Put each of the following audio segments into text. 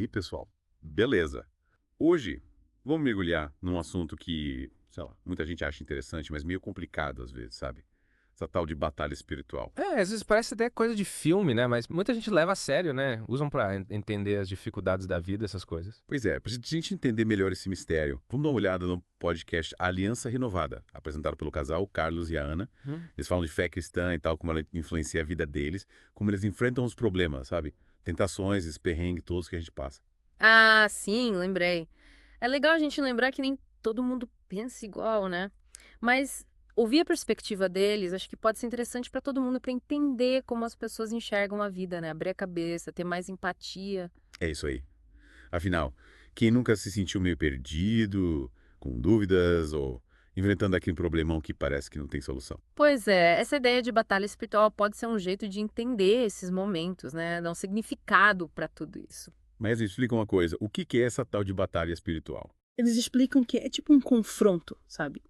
aí, pessoal? Beleza. Hoje, vamos mergulhar num assunto que, sei lá, muita gente acha interessante, mas meio complicado às vezes, sabe? Essa tal de batalha espiritual. Às vezes parece até coisa de filme, né? Mas muita gente leva a sério, né? Usam pra entender as dificuldades da vida, essas coisas. Pois é, para a gente entender melhor esse mistério, vamos dar uma olhada no podcast Aliança Renovada, apresentado pelo casal Carlos e a Ana. Hum. Eles falam de fé cristã e tal, como ela influencia a vida deles, como eles enfrentam os problemas, sabe? Tentações, esses perrengues todos que a gente passa. Ah, sim, lembrei. É legal a gente lembrar que nem todo mundo pensa igual, né? Mas ouvir a perspectiva deles, acho que pode ser interessante para todo mundo para entender como as pessoas enxergam a vida, né? Abrir a cabeça, ter mais empatia. É isso aí. Afinal, quem nunca se sentiu meio perdido, com dúvidas ou enfrentando aquele problemão que parece que não tem solução? Pois é, essa ideia de batalha espiritual pode ser um jeito de entender esses momentos, né? Dar um significado para tudo isso. Mas me explica uma coisa, o que é essa tal de batalha espiritual? Eles explicam que é tipo um confronto, sabe?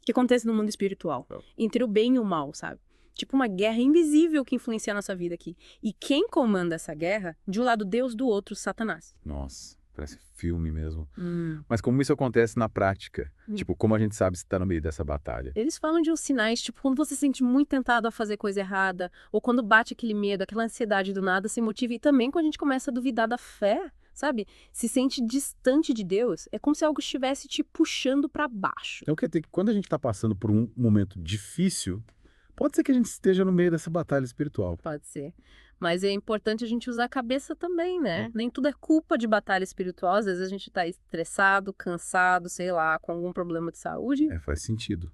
Que acontece no mundo espiritual. Oh. Entre o bem e o mal, sabe? Tipo uma guerra invisível que influencia a nossa vida aqui. E quem comanda essa guerra, de um lado Deus, do outro Satanás. Nossa, parece filme mesmo. Hum. Mas como isso acontece na prática? Tipo, como a gente sabe se está no meio dessa batalha? Eles falam de uns sinais, tipo quando você se sente muito tentado a fazer coisa errada, ou quando bate aquele medo, aquela ansiedade do nada, sem motivo, e também quando a gente começa a duvidar da fé, sabe? Se sente distante de Deus, é como se algo estivesse te puxando para baixo. Então quer dizer que quando a gente está passando por um momento difícil, pode ser que a gente esteja no meio dessa batalha espiritual. Pode ser. Mas é importante a gente usar a cabeça também, né? Nem tudo é culpa de batalha espiritual. Às vezes a gente tá estressado, cansado, sei lá, com algum problema de saúde. É, faz sentido.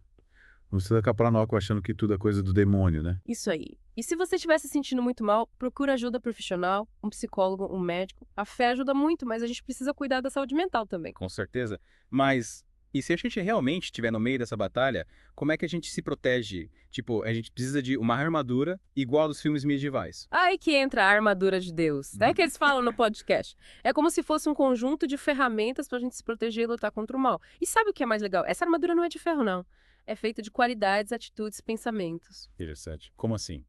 Não precisa ficar paranoico achando que tudo é coisa do demônio, né? Isso aí. E se você estiver se sentindo muito mal, procura ajuda profissional, um psicólogo, um médico. A fé ajuda muito, mas a gente precisa cuidar da saúde mental também. Com certeza. Mas, e se a gente realmente estiver no meio dessa batalha, como é que a gente se protege? Tipo, a gente precisa de uma armadura igual dos filmes medievais. Aí que entra a armadura de Deus. É que eles falam no podcast. É como se fosse um conjunto de ferramentas pra gente se proteger e lutar contra o mal. E sabe o que é mais legal? Essa armadura não é de ferro, não. É feita de qualidades, atitudes, pensamentos. Interessante. Como assim?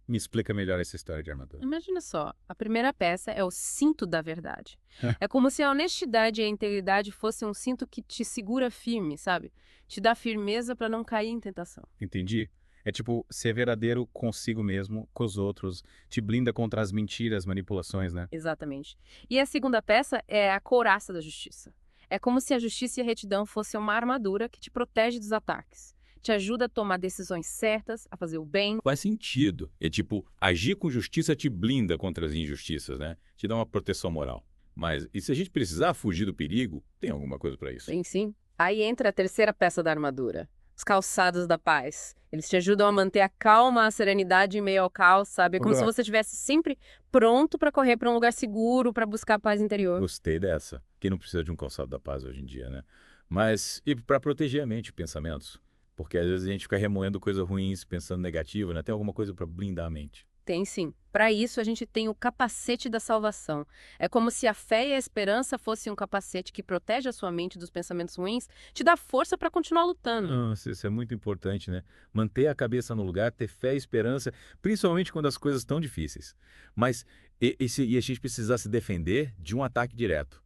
Me explica melhor essa história de armadura. Imagina só, a primeira peça é o cinto da verdade. É como se a honestidade e a integridade fossem um cinto que te segura firme, sabe? Te dá firmeza pra não cair em tentação. Entendi. É tipo ser verdadeiro consigo mesmo, com os outros, te blinda contra as mentiras, manipulações, né? Exatamente. E a segunda peça é a couraça da justiça. É como se a justiça e a retidão fossem uma armadura que te protege dos ataques. Te ajuda a tomar decisões certas, a fazer o bem. Faz sentido. É tipo, agir com justiça te blinda contra as injustiças, né? Te dá uma proteção moral. Mas e se a gente precisar fugir do perigo, tem alguma coisa pra isso? Sim, sim. Aí entra a terceira peça da armadura. Os calçados da paz. Eles te ajudam a manter a calma, a serenidade em meio ao caos, sabe? É como se você estivesse sempre pronto pra correr pra um lugar seguro, pra buscar a paz interior. Gostei dessa. Quem não precisa de um calçado da paz hoje em dia, né? Mas e para proteger a mente, pensamentos? Porque às vezes a gente fica remoendo coisas ruins, pensando negativo, né? Tem alguma coisa para blindar a mente? Tem sim. Para isso, a gente tem o capacete da salvação. É como se a fé e a esperança fossem um capacete que protege a sua mente dos pensamentos ruins, te dá força para continuar lutando. Nossa, isso é muito importante, né? Manter a cabeça no lugar, ter fé e esperança, principalmente quando as coisas estão difíceis. Mas e a gente precisar se defender de um ataque direto?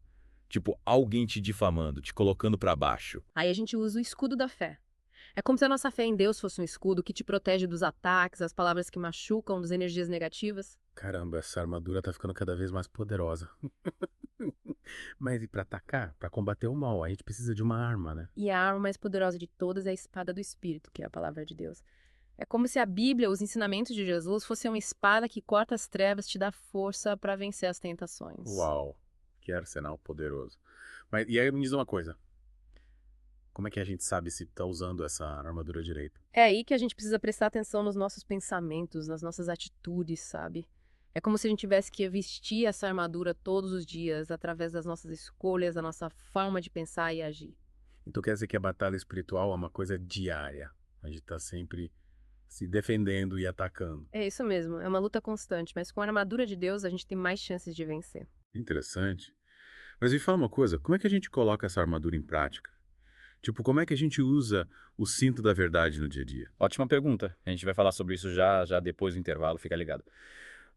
Tipo, alguém te difamando, te colocando para baixo. Aí a gente usa o escudo da fé. É como se a nossa fé em Deus fosse um escudo que te protege dos ataques, das palavras que machucam, das energias negativas. Caramba, essa armadura tá ficando cada vez mais poderosa. Mas e pra atacar, pra combater o mal, a gente precisa de uma arma, né? E a arma mais poderosa de todas é a espada do Espírito, que é a palavra de Deus. É como se a Bíblia, os ensinamentos de Jesus, fossem uma espada que corta as trevas e te dá força para vencer as tentações. Uau, que arsenal poderoso. Mas e aí me diz uma coisa. Como é que a gente sabe se tá usando essa armadura direito? É aí que a gente precisa prestar atenção nos nossos pensamentos, nas nossas atitudes, sabe? É como se a gente tivesse que vestir essa armadura todos os dias, através das nossas escolhas, da nossa forma de pensar e agir. Então quer dizer que a batalha espiritual é uma coisa diária. A gente tá sempre se defendendo e atacando. É isso mesmo, é uma luta constante, mas com a armadura de Deus a gente tem mais chances de vencer. Interessante. Mas me fala uma coisa, como é que a gente coloca essa armadura em prática? Tipo, como é que a gente usa o cinto da verdade no dia a dia? Ótima pergunta. A gente vai falar sobre isso já depois do intervalo, fica ligado.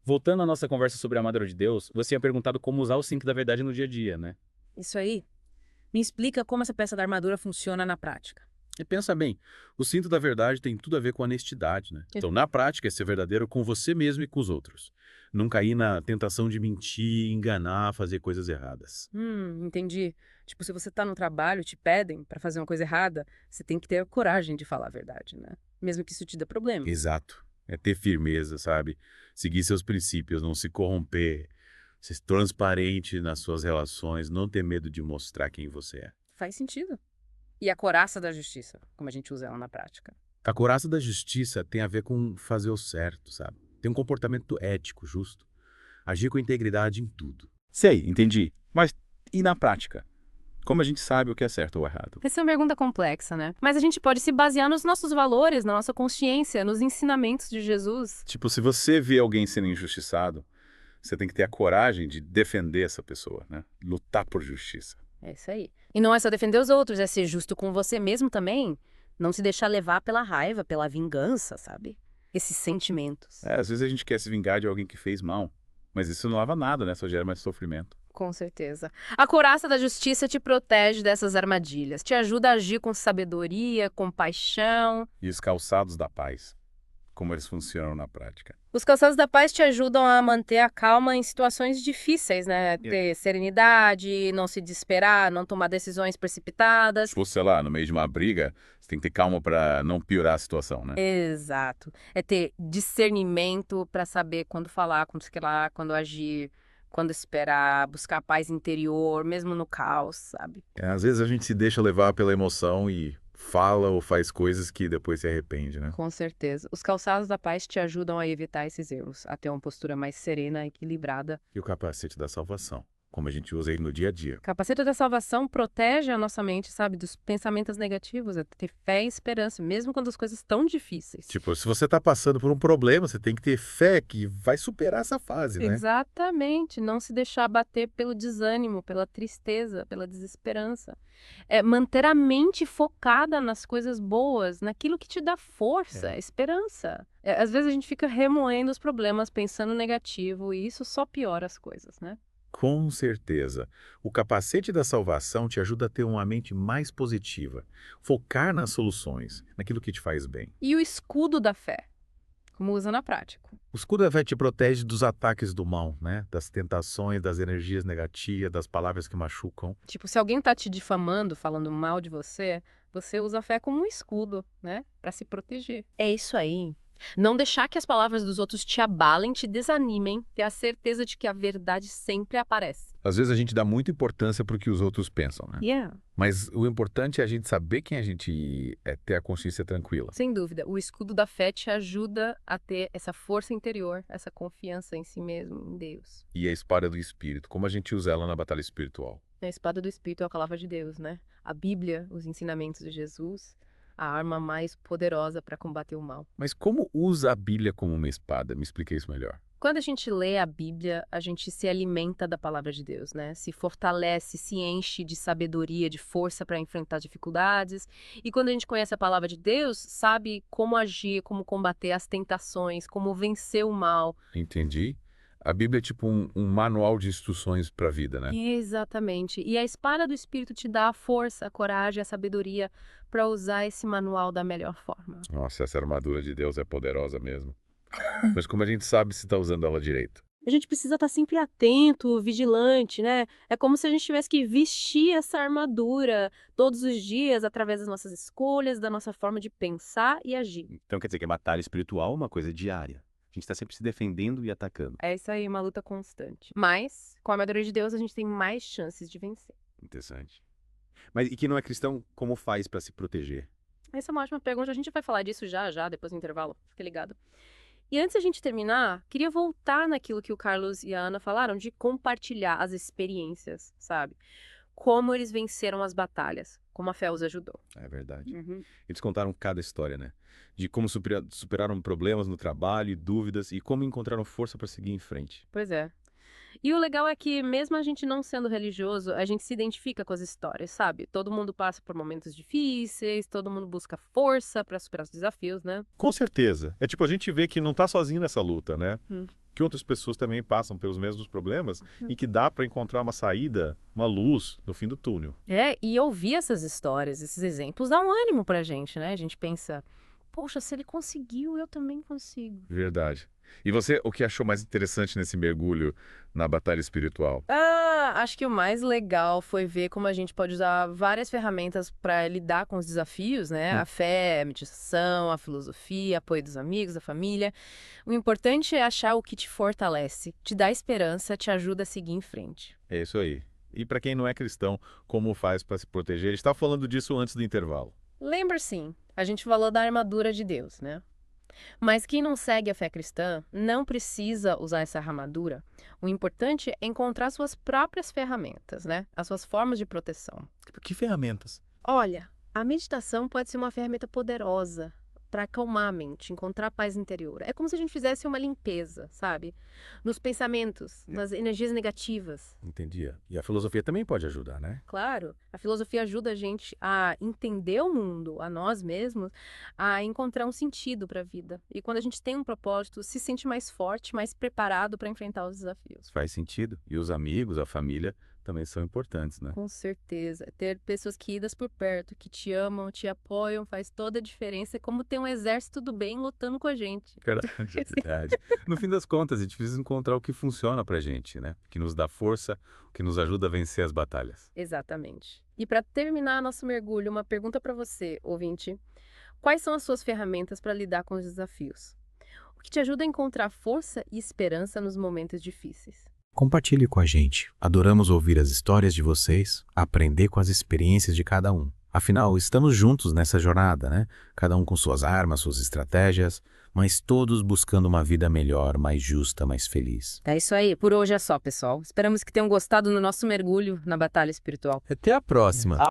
Voltando à nossa conversa sobre a armadura de Deus, você tinha perguntado como usar o cinto da verdade no dia a dia, né? Isso aí. Me explica como essa peça da armadura funciona na prática. E pensa bem, o cinto da verdade tem tudo a ver com honestidade, né? Então, na prática, é ser verdadeiro com você mesmo e com os outros. Não cair na tentação de mentir, enganar, fazer coisas erradas. Entendi. Tipo, se você tá no trabalho e te pedem pra fazer uma coisa errada, você tem que ter a coragem de falar a verdade, né? Mesmo que isso te dê problema. Exato. É ter firmeza, sabe? Seguir seus princípios, não se corromper, ser transparente nas suas relações, não ter medo de mostrar quem você é. Faz sentido. E a coraça da justiça, como a gente usa ela na prática. A couraça da justiça tem a ver com fazer o certo, sabe? Ter um comportamento ético, justo. Agir com integridade em tudo. Sei, entendi. Mas e na prática? Como a gente sabe o que é certo ou errado? Essa é uma pergunta complexa, né? Mas a gente pode se basear nos nossos valores, na nossa consciência, nos ensinamentos de Jesus. Tipo, se você vê alguém sendo injustiçado, você tem que ter a coragem de defender essa pessoa, né? Lutar por justiça. É isso aí. E não é só defender os outros, é ser justo com você mesmo também. Não se deixar levar pela raiva, pela vingança, sabe? Esses sentimentos. Às vezes a gente quer se vingar de alguém que fez mal, mas isso não leva a nada, né? Só gera mais sofrimento. Com certeza. A couraça da justiça te protege dessas armadilhas, te ajuda a agir com sabedoria, compaixão. E os calçados da paz, como eles funcionam na prática. Os calçados da paz te ajudam a manter a calma em situações difíceis, né? Ter serenidade, não se desesperar, não tomar decisões precipitadas. Tipo, sei lá, no meio de uma briga, você tem que ter calma pra não piorar a situação, né? Exato. É ter discernimento para saber quando falar, quando se calar, quando agir, quando esperar, buscar paz interior, mesmo no caos, sabe? Às vezes a gente se deixa levar pela emoção e fala ou faz coisas que depois se arrepende, né? Com certeza. Os calçados da paz te ajudam a evitar esses erros, a ter uma postura mais serena, equilibrada. E o capacete da salvação, como a gente usa ele no dia a dia. O capacete da salvação protege a nossa mente, sabe, dos pensamentos negativos, é ter fé e esperança, mesmo quando as coisas estão difíceis. Tipo, se você tá passando por um problema, você tem que ter fé que vai superar essa fase, né? Exatamente, não se deixar abater pelo desânimo, pela tristeza, pela desesperança. É manter a mente focada nas coisas boas, naquilo que te dá força, esperança. Às vezes a gente fica remoendo os problemas, pensando negativo, e isso só piora as coisas, né? Com certeza. O capacete da salvação te ajuda a ter uma mente mais positiva, focar nas soluções, naquilo que te faz bem. E o escudo da fé, como usa na prática. O escudo da fé te protege dos ataques do mal, né? Das tentações, das energias negativas, das palavras que machucam. Tipo, se alguém tá te difamando, falando mal de você, você usa a fé como um escudo, né? Pra se proteger. É isso aí. Não deixar que as palavras dos outros te abalem, te desanimem, ter a certeza de que a verdade sempre aparece. Às vezes a gente dá muita importância para o que os outros pensam, né? Yeah. Mas o importante é a gente saber quem a gente é, ter a consciência tranquila. Sem dúvida, o escudo da fé te ajuda a ter essa força interior, essa confiança em si mesmo, em Deus. E a espada do Espírito, como a gente usa ela na batalha espiritual. A espada do Espírito é a palavra de Deus, né? A Bíblia, os ensinamentos de Jesus, a arma mais poderosa para combater o mal. Mas como usa a Bíblia como uma espada? Me explica isso melhor. Quando a gente lê a Bíblia, a gente se alimenta da palavra de Deus, né? Se fortalece, se enche de sabedoria, de força para enfrentar dificuldades. E quando a gente conhece a palavra de Deus, sabe como agir, como combater as tentações, como vencer o mal. Entendi. A Bíblia é tipo um manual de instruções para a vida, né? Exatamente. E a espada do Espírito te dá a força, a coragem, a sabedoria para usar esse manual da melhor forma. Nossa, essa armadura de Deus é poderosa mesmo. Mas como a gente sabe se está usando ela direito? A gente precisa estar sempre atento, vigilante, né? É como se a gente tivesse que vestir essa armadura todos os dias através das nossas escolhas, da nossa forma de pensar e agir. Então quer dizer que a batalha espiritual é uma coisa diária. A gente está sempre se defendendo e atacando. É isso aí, uma luta constante. Mas, com a armadura de Deus, a gente tem mais chances de vencer. Interessante. Mas e quem não é cristão, como faz para se proteger? Essa é uma ótima pergunta. A gente vai falar disso já, depois do intervalo. Fica ligado. E antes da gente terminar, queria voltar naquilo que o Carlos e a Ana falaram de compartilhar as experiências, sabe? Como eles venceram as batalhas, como a fé os ajudou. É verdade. Eles contaram cada história, né? De como superaram problemas no trabalho e dúvidas e como encontraram força para seguir em frente. Pois é. E o legal é que, mesmo a gente não sendo religioso, a gente se identifica com as histórias, sabe? Todo mundo passa por momentos difíceis, todo mundo busca força para superar os desafios, né? Com certeza. É tipo, a gente vê que não tá sozinho nessa luta, né? que outras pessoas também passam pelos mesmos problemas e que dá para encontrar uma saída, uma luz no fim do túnel. E ouvir essas histórias, esses exemplos, dá um ânimo pra gente, né? A gente pensa, poxa, se ele conseguiu, eu também consigo. Verdade. E você, o que achou mais interessante nesse mergulho na batalha espiritual? Acho que o mais legal foi ver como a gente pode usar várias ferramentas para lidar com os desafios, né? A fé, a meditação, a filosofia, apoio dos amigos, da família. O importante é achar o que te fortalece, te dá esperança, te ajuda a seguir em frente. É isso aí. E para quem não é cristão, como faz para se proteger? A gente estava falando disso antes do intervalo. Lembra sim, a gente falou da armadura de Deus, né? Mas quem não segue a fé cristã não precisa usar essa armadura. O importante é encontrar suas próprias ferramentas, né? As suas formas de proteção. Que ferramentas? Olha, a meditação pode ser uma ferramenta poderosa para acalmar a mente, encontrar paz interior. É como se a gente fizesse uma limpeza, sabe? Nos pensamentos, nas energias negativas. Entendi. E a filosofia também pode ajudar, né? Claro, a filosofia ajuda a gente a entender o mundo, a nós mesmos, a encontrar um sentido para a vida. E quando a gente tem um propósito, se sente mais forte, mais preparado para enfrentar os desafios. Faz sentido. E os amigos, a família também são importantes, né? Com certeza. Ter pessoas queridas por perto, que te amam, te apoiam, faz toda a diferença. É como ter um exército do bem lutando com a gente. Verdade. No fim das contas, a gente precisa encontrar o que funciona pra gente, né? O que nos dá força, o que nos ajuda a vencer as batalhas. Exatamente. E para terminar nosso mergulho, uma pergunta para você, ouvinte. Quais são as suas ferramentas para lidar com os desafios? O que te ajuda a encontrar força e esperança nos momentos difíceis? Compartilhe com a gente. Adoramos ouvir as histórias de vocês, aprender com as experiências de cada um. Afinal, estamos juntos nessa jornada, né? Cada um com suas armas, suas estratégias, mas todos buscando uma vida melhor, mais justa, mais feliz. É isso aí. Por hoje é só, pessoal. Esperamos que tenham gostado do nosso mergulho na batalha espiritual. Até a próxima!